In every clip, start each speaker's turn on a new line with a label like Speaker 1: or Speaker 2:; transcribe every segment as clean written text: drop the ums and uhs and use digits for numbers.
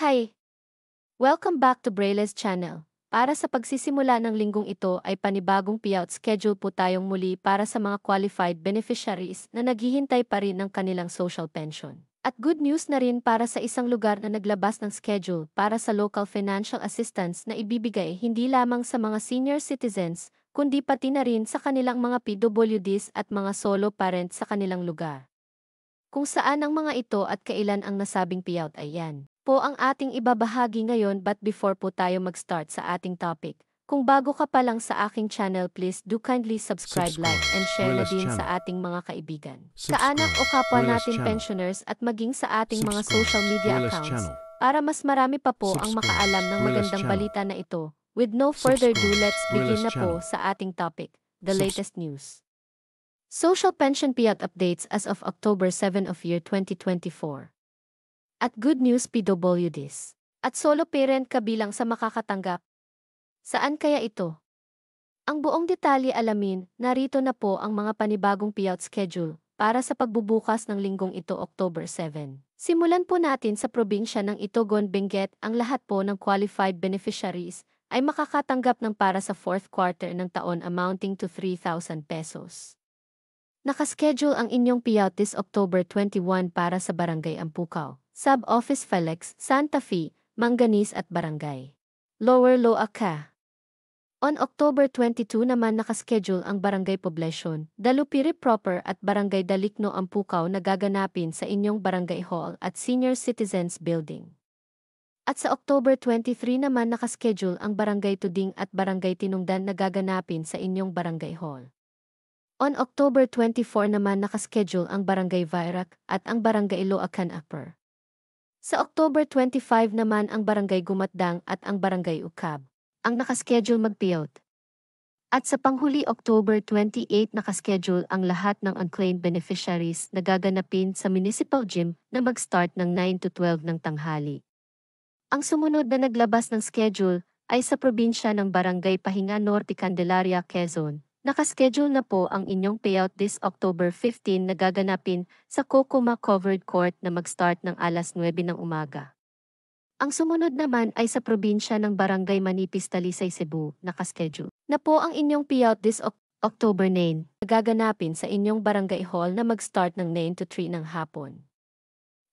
Speaker 1: Hi! Welcome back to Braille's channel. Para sa pagsisimula ng linggong ito ay panibagong payout schedule po tayong muli para sa mga qualified beneficiaries na naghihintay pa rin ng kanilang social pension. At good news na rin para sa isang lugar na naglabas ng schedule para sa local financial assistance na ibibigay hindi lamang sa mga senior citizens, kundi pati na rin sa kanilang mga PWDs at mga solo parent sa kanilang lugar. Kung saan ang mga ito at kailan ang nasabing payout ay yan po ang ating ibabahagi ngayon, but before po tayo mag-start sa ating topic, kung bago ka pa lang sa aking channel, please do kindly subscribe, like, and share na din sa ating mga kaibigan, kaanak o kapwa natin pensioners at maging sa ating mga social media accounts para mas marami pa po ang makaalam ng magandang balita na ito. With no further ado, let's begin na po sa ating topic, the latest news. Social pension payout updates as of October 7 of year 2024. At good news PWDs. At solo parent kabilang sa makakatanggap. Saan kaya ito? Ang buong detalye alamin, narito na po ang mga panibagong payout schedule para sa pagbubukas ng linggong ito October 7. Simulan po natin sa probinsya ng Itogon, Benguet. Ang lahat po ng qualified beneficiaries ay makakatanggap ng para sa fourth quarter ng taon amounting to 3,000 pesos. Nakaschedule ang inyong payout this October 21 para sa Barangay Ampucaw, Sub-Office Felix, Santa Fe, Manganis at Barangay Lower Loaca. On October 22 naman nakaschedule ang Barangay Poblacion, Dalupiri Proper at Barangay Dalikno Ampucaw na gaganapin sa inyong Barangay Hall at Senior Citizens Building. At sa October 23 naman nakaschedule ang Barangay Tuding at Barangay Tinungdan na gaganapin sa inyong Barangay Hall. On October 24 naman nakaschedule ang Barangay Virac at ang Barangay Loacan Upper. Sa October 25 naman ang Barangay Gumatdang at ang Barangay Ukab ang nakaschedule mag-payout. At sa panghuli October 28 nakaschedule ang lahat ng unclaimed beneficiaries na gaganapin sa Municipal Gym na mag-start ng 9 to 12 ng tanghali. Ang sumunod na naglabas ng schedule ay sa probinsya ng Barangay Pahinga Norte, Candelaria, Quezon. Nakaschedule na po ang inyong payout this October 15 na gaganapin sa Kokoma Covered Court na mag-start ng alas 9 ng umaga. Ang sumunod naman ay sa probinsya ng Barangay Manipis, Talisay, Cebu. Nakaschedule na po ang inyong payout this October 9 na gaganapin sa inyong Barangay Hall na mag-start ng 9 to 3 ng hapon.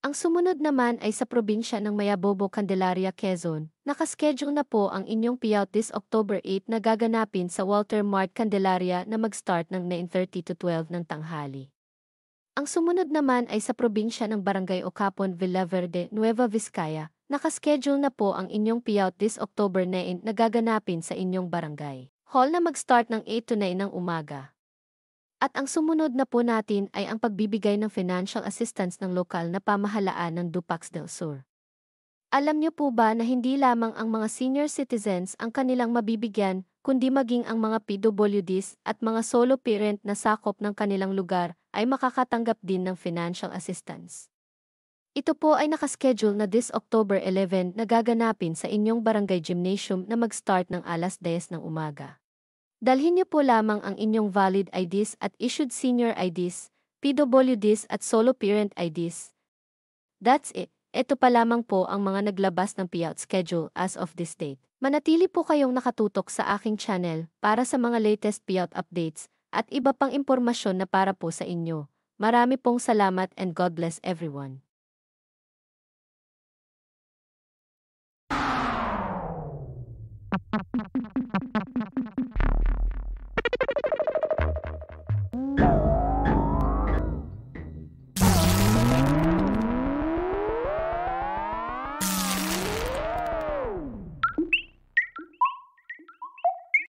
Speaker 1: Ang sumunod naman ay sa probinsya ng Mayabobo, Candelaria, Quezon. Nakaschedule na po ang inyong payout this October 8 na gaganapin sa Walter Mart, Candelaria na mag-start ng 9:30 to 12 ng tanghali. Ang sumunod naman ay sa probinsya ng Barangay Ocapon, Villaverde, Nueva Vizcaya. Nakaschedule na po ang inyong payout this October 9 na gaganapin sa inyong barangay hall na mag-start ng 8 to 9 ng umaga. At ang sumunod na po natin ay ang pagbibigay ng financial assistance ng lokal na pamahalaan ng Dupax del Sur. Alam niyo po ba na hindi lamang ang mga senior citizens ang kanilang mabibigyan, kundi maging ang mga PWDs at mga solo parent na sakop ng kanilang lugar ay makakatanggap din ng financial assistance. Ito po ay nakaschedule na this October 11 na gaganapin sa inyong barangay gymnasium na mag-start ng alas 10 ng umaga. Dalhin niyo po lamang ang inyong valid IDs at issued senior IDs, PWDs at solo parent IDs. That's it. Ito pa lamang po ang mga naglabas ng payout schedule as of this date. Manatili po kayong nakatutok sa aking channel para sa mga latest payout updates at iba pang impormasyon na para po sa inyo. Marami pong salamat and God bless everyone.